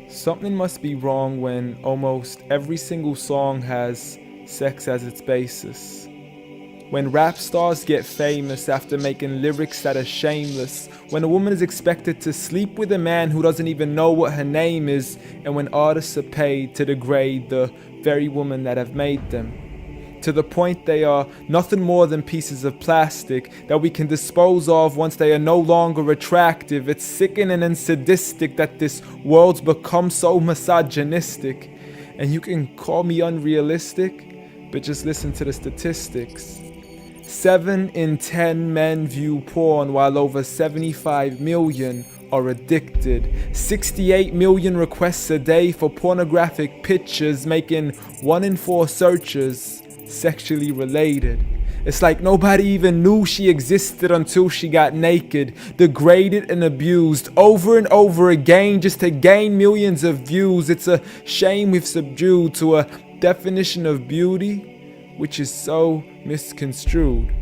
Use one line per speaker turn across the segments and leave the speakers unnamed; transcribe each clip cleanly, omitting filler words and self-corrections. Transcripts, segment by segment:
Something must be wrong when almost every single song has sex as its basis. When rap stars get famous after making lyrics that are shameless. When a woman is expected to sleep with a man who doesn't even know what her name is. And when artists are paid to degrade the very women that have made them. To the point they are nothing more than pieces of plastic that we can dispose of once they are no longer attractive. It's sickening and sadistic that this world's become so misogynistic. And you can call me unrealistic, but just listen to the statistics. 7 in 10 men view porn while over 75 million are addicted. 68 million requests a day for pornographic pictures, making 1 in 4 searches sexually related. It's like nobody even knew she existed until she got naked, degraded and abused over and over again just to gain millions of views. It's a shame we've subdued to a definition of beauty which is so misconstrued.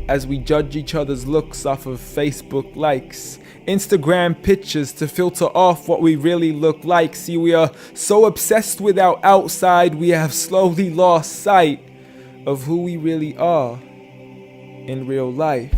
As we judge each other's looks off of Facebook likes, Instagram pictures to filter off what we really look like. See, we are so obsessed with our outside, we have slowly lost sight of who we really are in real life.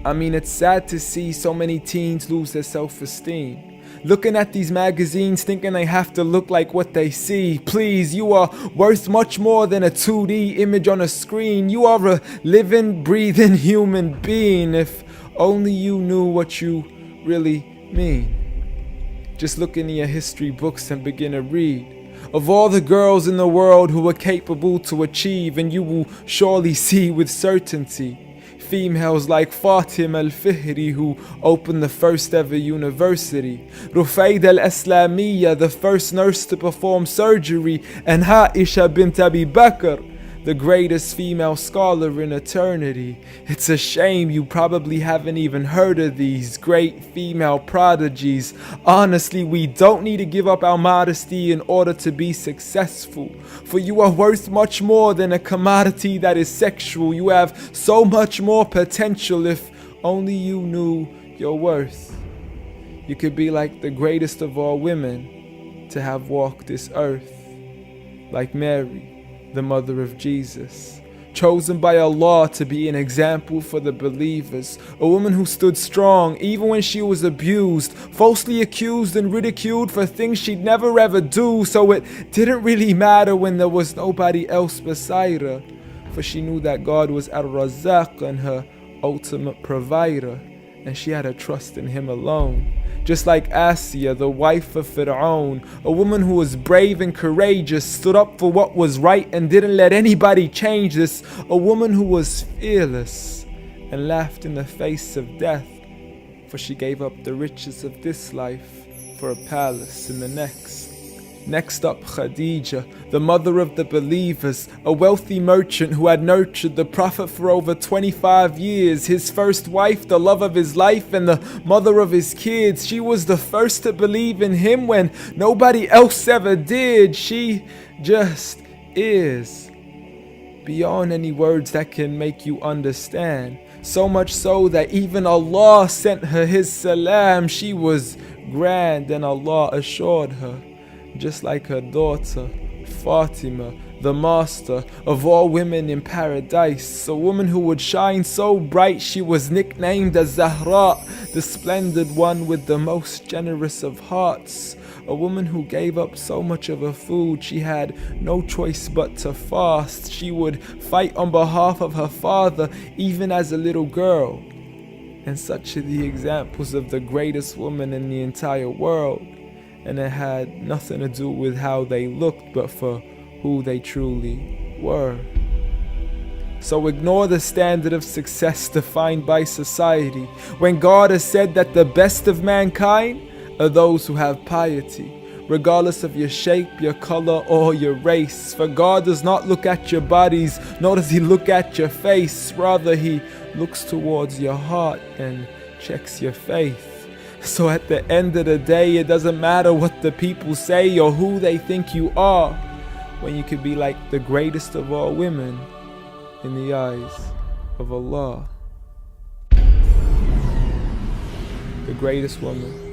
I mean, it's sad to see so many teens lose their self-esteem. Looking at these magazines thinking they have to look like what they see. Please, you are worth much more than a 2D image on a screen. You are a living, breathing human being. If only you knew what you really mean. Just look into your history books and begin to read of all the girls in the world who were capable to achieve, and you will surely see with certainty females like Fatima al-Fihri, who opened the first ever university, Rufaida al-Islamiyya, the first nurse to perform surgery, and Aisha bint Abi Bakr, the greatest female scholar in eternity. It's a shame you probably haven't even heard of these great female prodigies. Honestly, we don't need to give up our modesty in order to be successful. For you are worth much more than a commodity that is sexual. You have so much more potential if only you knew your worth. You could be like the greatest of all women to have walked this earth, like Mary, the mother of Jesus, chosen by Allah to be an example for the believers, a woman who stood strong even when she was abused, falsely accused and ridiculed for things she'd never ever do, so it didn't really matter when there was nobody else beside her, for she knew that God was Ar-Razzaq and her ultimate provider, and she had a trust in Him alone. Just like Asiya, the wife of Fir'aun, a woman who was brave and courageous, stood up for what was right and didn't let anybody change this, a woman who was fearless and laughed in the face of death, for she gave up the riches of this life for a palace in the next. Next up, Khadija, the mother of the believers, a wealthy merchant who had nurtured the Prophet for over 25 years, his first wife, the love of his life, and the mother of his kids. She was the first to believe in him when nobody else ever did. She just is, beyond any words that can make you understand. So much so that even Allah sent her His salam. She was grand and Allah assured her, just like her daughter, Fatima, the master of all women in paradise, a woman who would shine so bright she was nicknamed as Zahra, the splendid one with the most generous of hearts, a woman who gave up so much of her food she had no choice but to fast. She would fight on behalf of her father even as a little girl. And such are the examples of the greatest woman in the entire world. And it had nothing to do with how they looked, but for who they truly were. So ignore the standard of success defined by society, when God has said that the best of mankind are those who have piety, regardless of your shape, your color, or your race. For God does not look at your bodies, nor does He look at your face. Rather, He looks towards your heart and checks your faith. So at the end of the day, it doesn't matter what the people say or who they think you are, when you could be like the greatest of all women in the eyes of Allah. The greatest woman